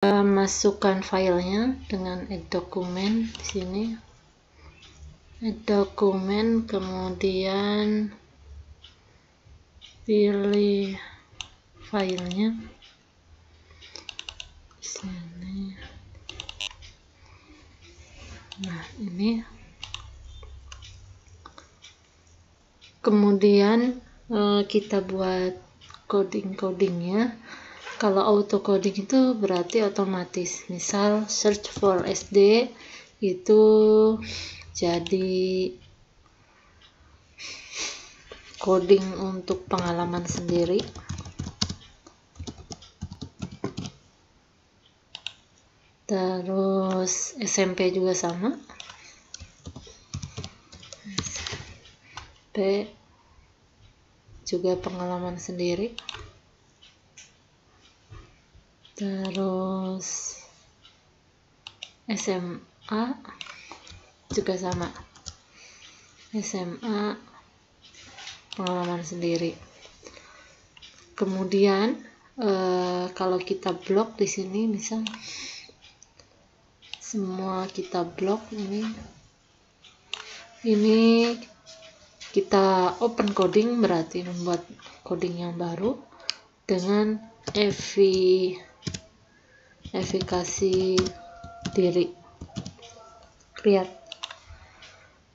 Masukkan filenya dengan add dokumen di sini. Add dokumen, kemudian pilih filenya di sini. Nah, ini. Kemudian kita buat coding-codingnya. Kalau auto coding itu berarti otomatis. Misal search for SD itu jadi coding untuk pengalaman sendiri. Terus SMP juga sama. SMP juga pengalaman sendiri. Terus SMA juga sama. SMA pengalaman sendiri. Kemudian kalau kita blok di sini, misal semua kita blok ini kita open coding, berarti membuat coding yang baru dengan efikasi diri create.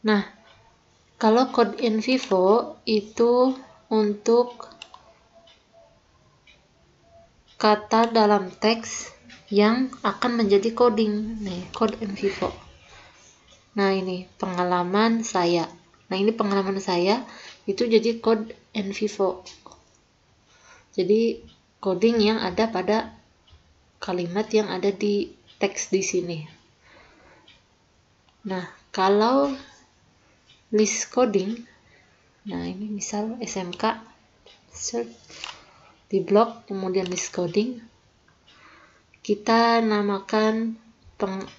Nah, kalau code in vivo itu untuk kata dalam teks yang akan menjadi coding. Nih, code in vivo. Nah, ini pengalaman saya. Nah, ini pengalaman saya itu jadi code in vivo. Jadi coding yang ada pada kalimat yang ada di teks di sini. Nah, kalau list coding, nah ini misal SMK search di blok, kemudian list coding, kita namakan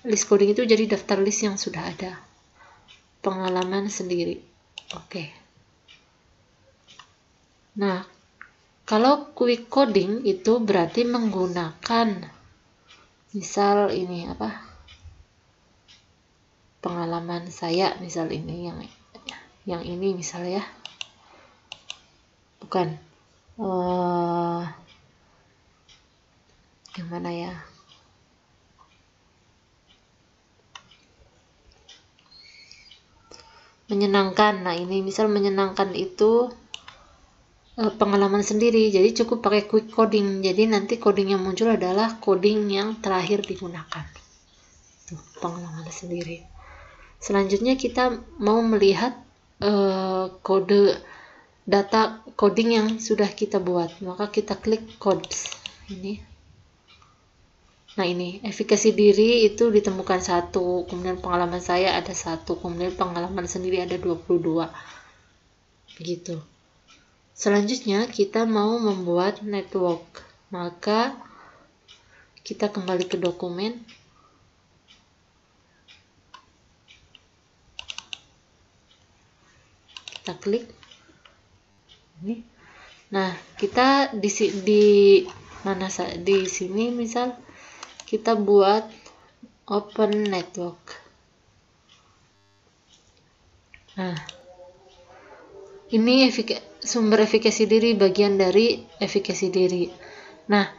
list coding itu jadi daftar list yang sudah ada, pengalaman sendiri. Oke. Nah, kalau quick coding itu berarti menggunakan misal ini apa, pengalaman saya, misal ini yang ini misal ya, bukan yang mana ya, menyenangkan. Nah, ini misal menyenangkan itu pengalaman sendiri, jadi cukup pakai quick coding. Jadi nanti coding yang muncul adalah coding yang terakhir digunakan. Tuh, pengalaman sendiri. Selanjutnya kita mau melihat kode data coding yang sudah kita buat, maka kita klik codes ini. Nah, ini efikasi diri itu ditemukan 1, kemudian pengalaman saya ada 1, kemudian pengalaman sendiri ada 22. Begitu. Selanjutnya kita mau membuat network, maka kita kembali ke dokumen, kita klik ini. Nah, kita di mana di sini misal kita buat open network. Nah, ini sumber efikasi diri, bagian dari efikasi diri. Nah,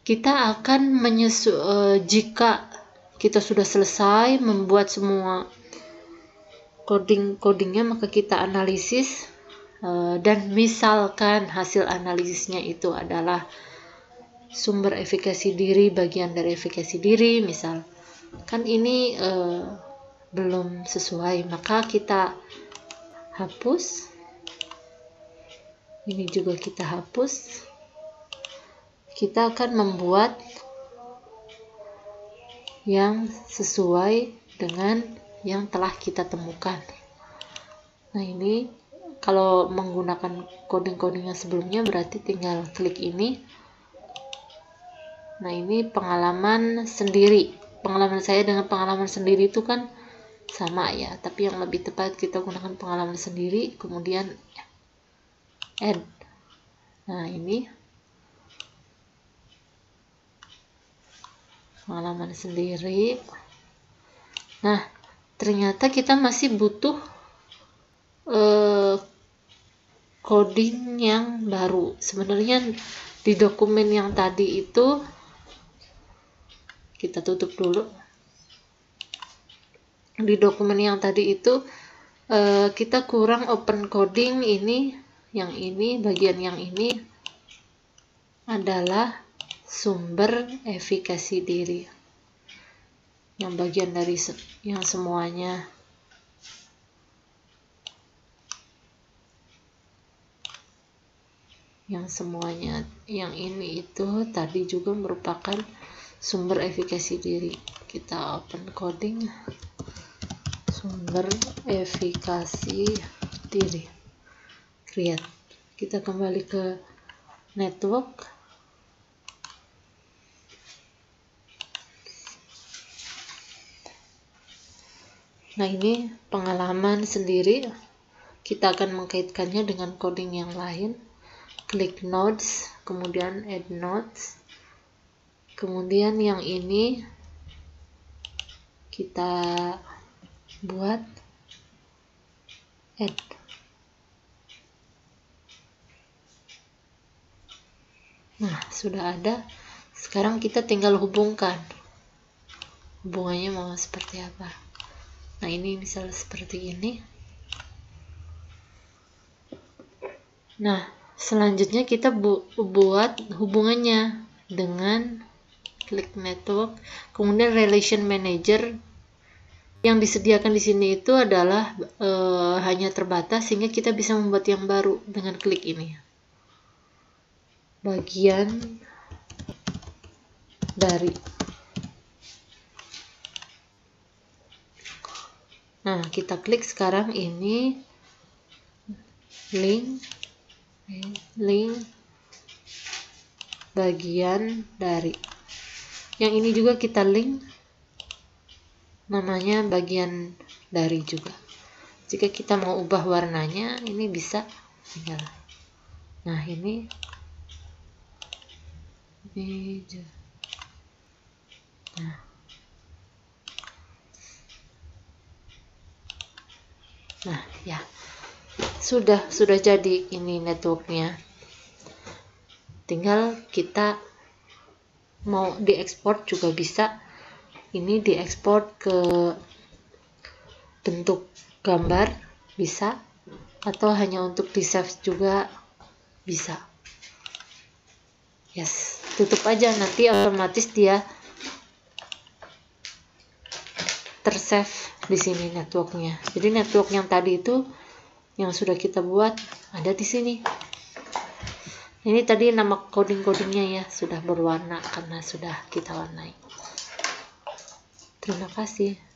kita akan jika kita sudah selesai membuat semua codingnya, maka kita analisis, dan misalkan hasil analisisnya itu adalah sumber efikasi diri, bagian dari efikasi diri, misal kan ini belum sesuai, maka kita hapus. Ini juga kita hapus. Kita akan membuat yang sesuai dengan yang telah kita temukan. Nah, ini kalau menggunakan coding-coding yang sebelumnya berarti tinggal klik ini. Nah, ini pengalaman sendiri. Pengalaman saya dengan pengalaman sendiri itu kan sama ya, tapi yang lebih tepat kita gunakan pengalaman sendiri, kemudian add. Nah, ini pengalaman sendiri. Nah, ternyata kita masih butuh coding yang baru. Sebenarnya di dokumen yang tadi itu, kita tutup dulu. Di dokumen yang tadi itu kita kurang open coding ini, yang ini, bagian yang ini adalah sumber efikasi diri. Yang bagian dari yang semuanya. Yang ini itu tadi juga merupakan sumber efikasi diri. Kita open coding sumber efikasi diri, create. Kita kembali ke network. Nah, ini pengalaman sendiri. Kita akan mengkaitkannya dengan coding yang lain. Klik nodes, kemudian add nodes. Kemudian yang ini kita buat add. Nah, sudah ada. Sekarang kita tinggal hubungkan. Hubungannya mau seperti apa? Nah, ini misalnya seperti ini. Nah, selanjutnya kita buat hubungannya dengan klik network, kemudian relation manager. Yang disediakan di sini itu adalah hanya terbatas, sehingga kita bisa membuat yang baru dengan klik ini. Bagian dari. Nah, kita klik sekarang ini link bagian dari. Yang ini juga kita link, namanya bagian dari juga. Jika kita mau ubah warnanya, ini bisa tinggal. Nah, ini nah ya, sudah jadi ini networknya. Tinggal kita mau diekspor juga bisa. Ini diekspor ke bentuk gambar bisa, atau hanya untuk di save juga bisa. Yes, tutup aja, nanti otomatis dia tersave di sini networknya. Jadi network yang tadi itu yang sudah kita buat ada di sini. Ini tadi nama codingnya ya, sudah berwarna karena sudah kita warnai. Terima kasih.